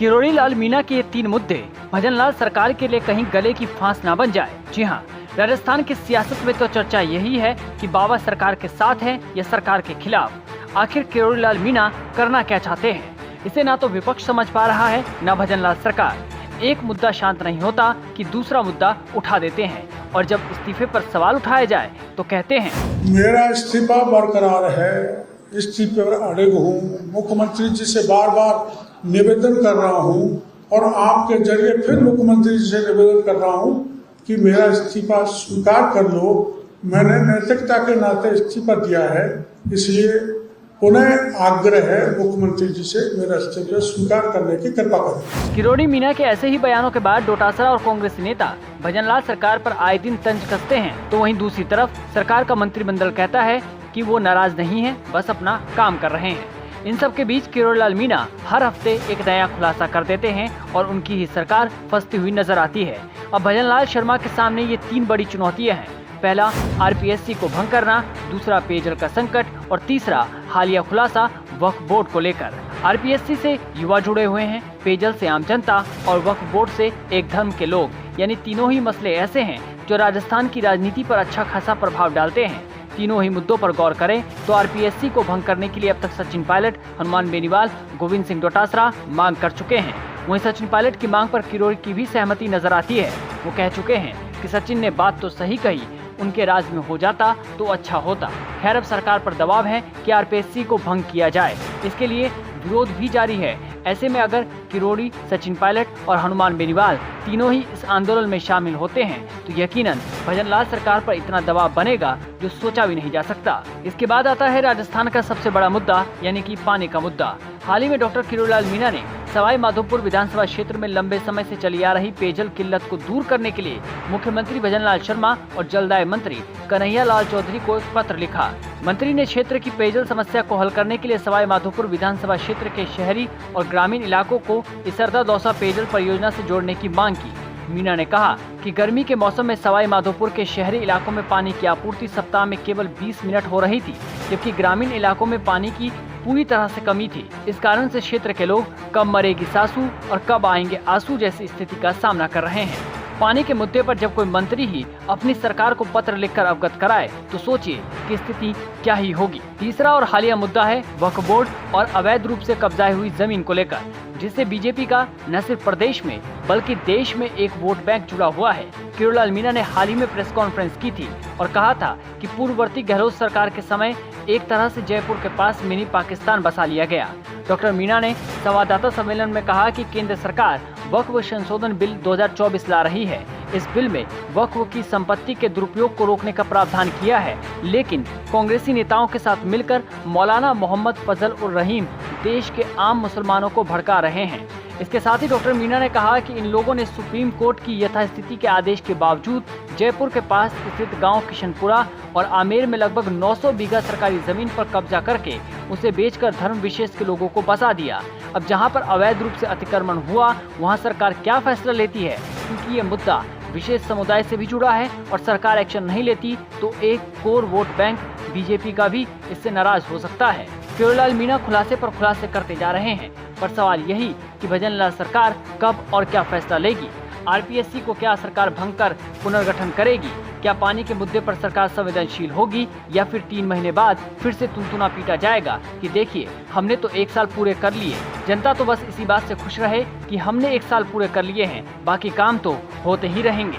किरोड़ी लाल मीणा के ये 3 मुद्दे भजनलाल सरकार के लिए कहीं गले की फांस ना बन जाए। जी हाँ, राजस्थान की सियासत में तो चर्चा यही है कि बाबा सरकार के साथ हैं या सरकार के खिलाफ। आखिर किरोड़ी लाल मीणा करना क्या चाहते हैं, इसे ना तो विपक्ष समझ पा रहा है न भजनलाल सरकार। एक मुद्दा शांत नहीं होता कि दूसरा मुद्दा उठा देते हैं, और जब इस्तीफे पर सवाल उठाया जाए तो कहते हैं मेरा इस्तीफा बरकरार है, इस्तीफे पर अड़िग हूँ। मुख्यमंत्री जी से बार बार निवेदन कर रहा हूँ और आपके जरिए फिर मुख्यमंत्री जी से निवेदन कर रहा हूँ कि मेरा इस्तीफा स्वीकार कर लो। मैंने नैतिकता के नाते इस्तीफा दिया है, इसलिए पुनः आग्रह है मुख्यमंत्री जी से मेरा इस्तीफा स्वीकार करने की कृपा करें। किरोड़ी मीणा के ऐसे ही बयानों के बाद डोटासरा और कांग्रेसी नेता भजनलाल सरकार पर आए दिन तंज कसते हैं, तो वहीं दूसरी तरफ सरकार का मंत्रिमंडल कहता है कि वो नाराज नहीं है, बस अपना काम कर रहे हैं। इन सब के बीच किरोड़ी लाल मीणा हर हफ्ते एक नया खुलासा कर देते हैं और उनकी ही सरकार फंसती हुई नजर आती है। अब भजनलाल शर्मा के सामने ये 3 बड़ी चुनौतियां हैं। पहला, आरपीएससी को भंग करना, दूसरा पेयजल का संकट और तीसरा हालिया खुलासा वक्फ बोर्ड को लेकर। आरपीएससी से युवा जुड़े हुए हैं, पेयजल से आम जनता और वक्फ बोर्ड से एक धर्म के लोग, यानी तीनों ही मसले ऐसे हैं जो राजस्थान की राजनीति पर अच्छा खासा प्रभाव डालते हैं। तीनों ही मुद्दों पर गौर करें तो आरपीएससी को भंग करने के लिए अब तक सचिन पायलट, हनुमान बेनीवाल, गोविंद सिंह डोटासरा मांग कर चुके हैं। वहीं सचिन पायलट की मांग पर किरोड़ी की भी सहमति नजर आती है। वो कह चुके हैं कि सचिन ने बात तो सही कही, उनके राज में हो जाता तो अच्छा होता। खैर, अब सरकार पर दबाव है कि आरपीएससी को भंग किया जाए, इसके लिए विरोध भी जारी है। ऐसे में अगर किरोड़ी, सचिन पायलट और हनुमान बेनीवाल तीनों ही इस आंदोलन में शामिल होते हैं तो यकीनन भजनलाल सरकार पर इतना दबाव बनेगा जो सोचा भी नहीं जा सकता। इसके बाद आता है राजस्थान का सबसे बड़ा मुद्दा, यानी कि पानी का मुद्दा। हाल ही में डॉक्टर किरोड़ी लाल मीणा ने सवाई माधोपुर विधानसभा क्षेत्र में लंबे समय से चली आ रही पेयजल किल्लत को दूर करने के लिए मुख्यमंत्री भजनलाल शर्मा और जलदाय मंत्री कन्हैया लाल चौधरी को एक पत्र लिखा। मंत्री ने क्षेत्र की पेयजल समस्या को हल करने के लिए सवाई माधोपुर विधानसभा क्षेत्र के शहरी और ग्रामीण इलाकों को इसरदा दौसा पेयजल परियोजना से जोड़ने की मांग की। मीणा ने कहा कि गर्मी के मौसम में सवाई माधोपुर के शहरी इलाकों में पानी की आपूर्ति सप्ताह में केवल 20 मिनट हो रही थी, जबकि ग्रामीण इलाकों में पानी की पूरी तरह से कमी थी। इस कारण से क्षेत्र के लोग कब मरेगी सासू और कब आएंगे आंसू जैसी स्थिति का सामना कर रहे हैं। पानी के मुद्दे पर जब कोई मंत्री ही अपनी सरकार को पत्र लिखकर अवगत कराए तो सोचिए कि स्थिति क्या ही होगी। तीसरा और हालिया मुद्दा है वक्फ बोर्ड और अवैध रूप से कब्जाई हुई जमीन को लेकर, जिससे बीजेपी का न सिर्फ प्रदेश में बल्कि देश में एक वोट बैंक जुड़ा हुआ है। किरोड़ी लाल मीणा ने हाल ही में प्रेस कॉन्फ्रेंस की थी और कहा था कि पूर्ववर्ती गहलोत सरकार के समय एक तरह से जयपुर के पास मिनी पाकिस्तान बसा लिया गया। डॉक्टर मीणा ने संवाददाता सम्मेलन में कहा कि केंद्र सरकार वक्फ संशोधन बिल 2024 ला रही है। इस बिल में वक्फ की संपत्ति के दुरुपयोग को रोकने का प्रावधान किया है, लेकिन कांग्रेसी नेताओं के साथ मिलकर मौलाना मोहम्मद फजल उर रहीम देश के आम मुसलमानों को भड़का रहे हैं। इसके साथ ही डॉक्टर मीणा ने कहा कि इन लोगों ने सुप्रीम कोर्ट की यथास्थिति के आदेश के बावजूद जयपुर के पास स्थित गांव किशनपुरा और आमेर में लगभग 900 बीघा सरकारी जमीन पर कब्जा करके उसे बेचकर धर्म विशेष के लोगों को बसा दिया। अब जहां पर अवैध रूप से अतिक्रमण हुआ वहां सरकार क्या फैसला लेती है, क्योंकि ये मुद्दा विशेष समुदाय से भी जुड़ा है और सरकार एक्शन नहीं लेती तो एक कोर वोट बैंक बीजेपी का भी इससे नाराज हो सकता है। किरोड़ी लाल मीणा खुलासे पर खुलासे करते जा रहे हैं, पर सवाल यही कि भजनलाल सरकार कब और क्या फैसला लेगी। आरपीएससी को क्या सरकार भंग कर पुनर्गठन करेगी? क्या पानी के मुद्दे पर सरकार संवेदनशील होगी या फिर 3 महीने बाद फिर से तुनतुना पीटा जाएगा कि देखिए हमने तो 1 साल पूरे कर लिए। जनता तो बस इसी बात से खुश रहे कि हमने 1 साल पूरे कर लिए हैं, बाकी काम तो होते ही रहेंगे।